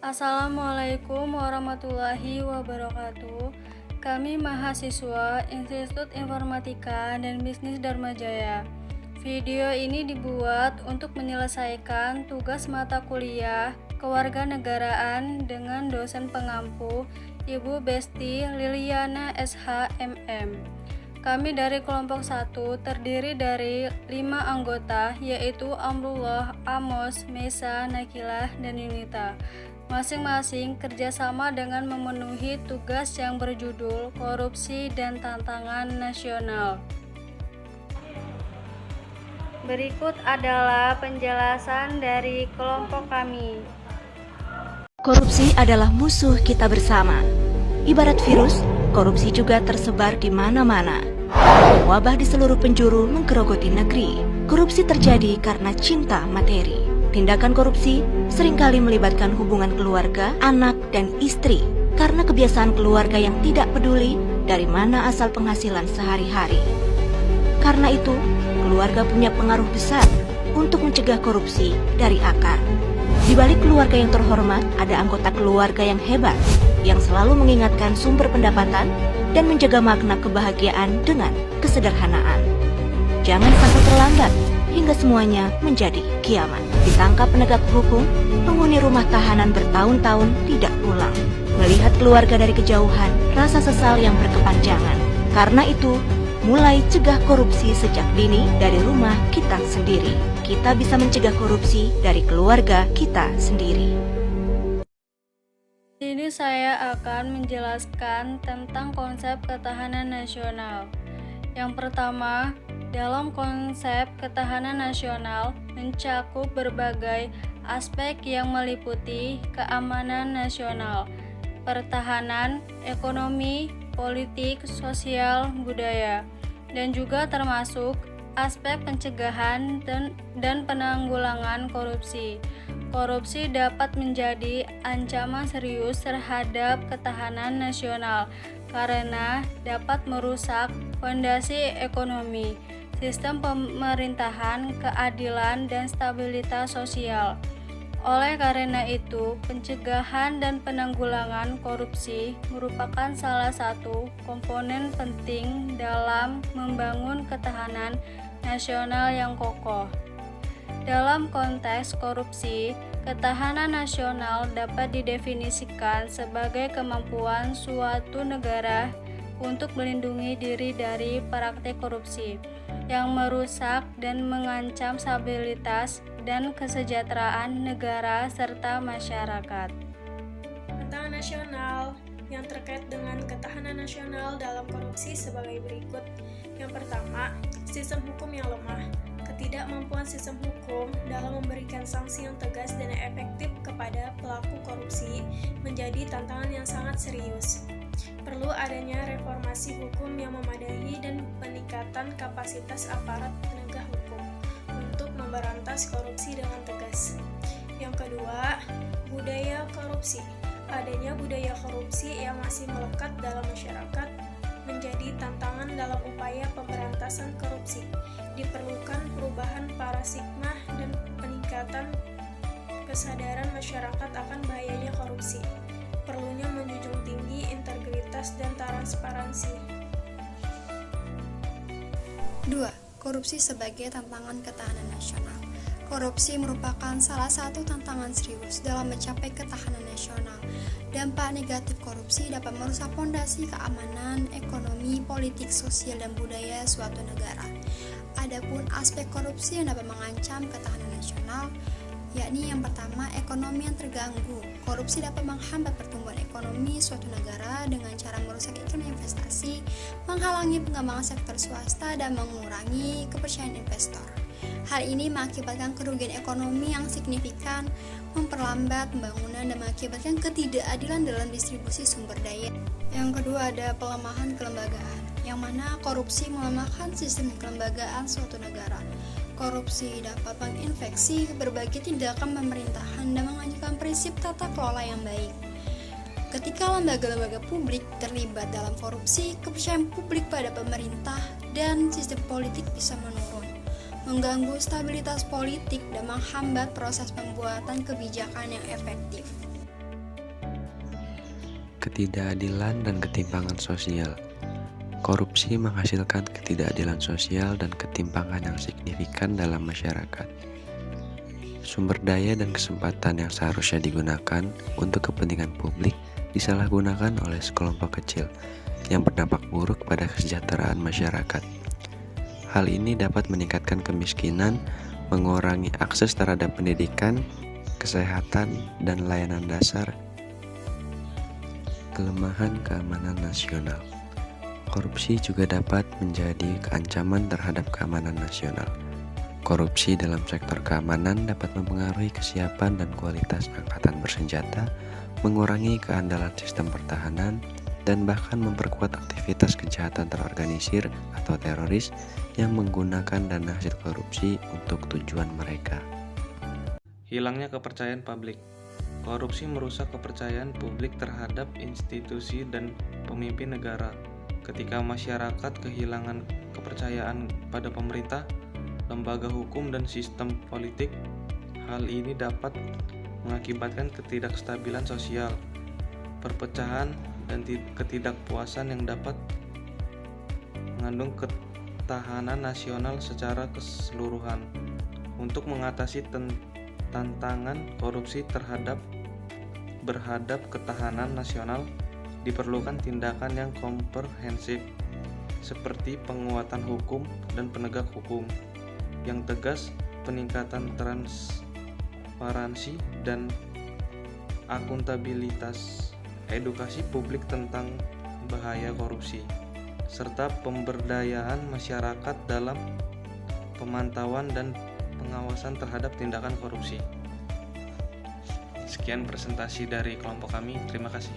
Assalamualaikum warahmatullahi wabarakatuh. Kami mahasiswa Institut Informatika dan Bisnis Dharma Jaya. Video ini dibuat untuk menyelesaikan tugas mata kuliah kewarganegaraan dengan dosen pengampu Ibu Besti Liliana SHMM. Kami dari kelompok 1 terdiri dari 5 anggota, yaitu Amrullah, Amos, Mesa, Nakilah, dan Yunita. Masing-masing kerjasama dengan memenuhi tugas yang berjudul Korupsi dan Tantangan Nasional. Berikut adalah penjelasan dari kelompok kami. Korupsi adalah musuh kita bersama. Ibarat virus, korupsi juga tersebar di mana-mana. Wabah di seluruh penjuru menggerogoti negeri. Korupsi terjadi karena cinta materi. Tindakan korupsi seringkali melibatkan hubungan keluarga, anak, dan istri karena kebiasaan keluarga yang tidak peduli dari mana asal penghasilan sehari-hari. Karena itu, keluarga punya pengaruh besar untuk mencegah korupsi dari akar. Di balik keluarga yang terhormat, ada anggota keluarga yang hebat, yang selalu mengingatkan sumber pendapatan dan menjaga makna kebahagiaan dengan kesederhanaan. Jangan sampai terlambat hingga semuanya menjadi kiamat. Ditangkap penegak hukum, penghuni rumah tahanan bertahun-tahun tidak pulang. Melihat keluarga dari kejauhan, rasa sesal yang berkepanjangan. Karena itu, mulai cegah korupsi sejak dini dari rumah kita sendiri. Kita bisa mencegah korupsi dari keluarga kita sendiri. Di sini saya akan menjelaskan tentang konsep ketahanan nasional. Yang pertama, dalam konsep ketahanan nasional mencakup berbagai aspek yang meliputi keamanan nasional, pertahanan, ekonomi, politik, sosial, budaya, dan juga termasuk aspek pencegahan dan penanggulangan korupsi. Korupsi dapat menjadi ancaman serius terhadap ketahanan nasional karena dapat merusak fondasi ekonomi, sistem pemerintahan, keadilan, dan stabilitas sosial. Oleh karena itu, pencegahan dan penanggulangan korupsi merupakan salah satu komponen penting dalam membangun ketahanan nasional yang kokoh. Dalam konteks korupsi, ketahanan nasional dapat didefinisikan sebagai kemampuan suatu negara untuk melindungi diri dari praktik korupsi yang merusak dan mengancam stabilitas dan kesejahteraan negara serta masyarakat. Tantangan nasional yang terkait dengan ketahanan nasional dalam korupsi sebagai berikut. Yang pertama, sistem hukum yang lemah. Ketidakmampuan sistem hukum dalam memberikan sanksi yang tegas dan efektif kepada pelaku korupsi menjadi tantangan yang sangat serius. Perlu adanya reformasi hukum yang memadai dan peningkatan kapasitas aparat penegak hukum untuk memberantas korupsi dengan tegas. Yang kedua, budaya korupsi. Adanya budaya korupsi yang masih melekat dalam masyarakat menjadi tantangan dalam upaya pemberantasan korupsi. Diperlukan perubahan paradigma dan peningkatan kesadaran masyarakat akan bahayanya korupsi. Perlunya menjunjung tinggi integritas dan transparansi. 2. Korupsi sebagai tantangan ketahanan nasional. Korupsi merupakan salah satu tantangan serius dalam mencapai ketahanan nasional. Dampak negatif korupsi dapat merusak fondasi keamanan, ekonomi, politik, sosial, dan budaya suatu negara. Adapun aspek korupsi yang dapat mengancam ketahanan nasional, yakni yang pertama, ekonomi yang terganggu. Korupsi dapat menghambat pertumbuhan ekonomi suatu negara dengan cara merusak iklim investasi, menghalangi pengembangan sektor swasta, dan mengurangi kepercayaan investor. Hal ini mengakibatkan kerugian ekonomi yang signifikan, memperlambat pembangunan, dan mengakibatkan ketidakadilan dalam distribusi sumber daya. Yang kedua ada pelemahan kelembagaan, yang mana korupsi melemahkan sistem kelembagaan suatu negara. Korupsi dapat menginfeksi berbagai tindakan pemerintahan dan mengancam prinsip tata kelola yang baik. Ketika lembaga-lembaga publik terlibat dalam korupsi, kepercayaan publik pada pemerintah dan sistem politik bisa menurun, mengganggu stabilitas politik dan menghambat proses pembuatan kebijakan yang efektif. Ketidakadilan dan ketimpangan sosial. Korupsi menghasilkan ketidakadilan sosial dan ketimpangan yang signifikan dalam masyarakat. Sumber daya dan kesempatan yang seharusnya digunakan untuk kepentingan publik disalahgunakan oleh sekelompok kecil yang berdampak buruk pada kesejahteraan masyarakat. Hal ini dapat meningkatkan kemiskinan, mengurangi akses terhadap pendidikan, kesehatan, dan layanan dasar. Kelemahan keamanan nasional. Korupsi juga dapat menjadi ancaman terhadap keamanan nasional. Korupsi dalam sektor keamanan dapat mempengaruhi kesiapan dan kualitas angkatan bersenjata, mengurangi keandalan sistem pertahanan, dan bahkan memperkuat aktivitas kejahatan terorganisir atau teroris yang menggunakan dana hasil korupsi untuk tujuan mereka. Hilangnya kepercayaan publik. Korupsi merusak kepercayaan publik terhadap institusi dan pemimpin negara. Ketika masyarakat kehilangan kepercayaan pada pemerintah, lembaga hukum, dan sistem politik, hal ini dapat mengakibatkan ketidakstabilan sosial, perpecahan, dan ketidakpuasan yang dapat mengandung ketahanan nasional secara keseluruhan. Untuk mengatasi tantangan korupsi berhadap ketahanan nasional, diperlukan tindakan yang komprehensif seperti penguatan hukum dan penegak hukum yang tegas, peningkatan transparansi dan akuntabilitas, edukasi publik tentang bahaya korupsi, serta pemberdayaan masyarakat dalam pemantauan dan pengawasan terhadap tindakan korupsi. Sekian presentasi dari kelompok kami. Terima kasih.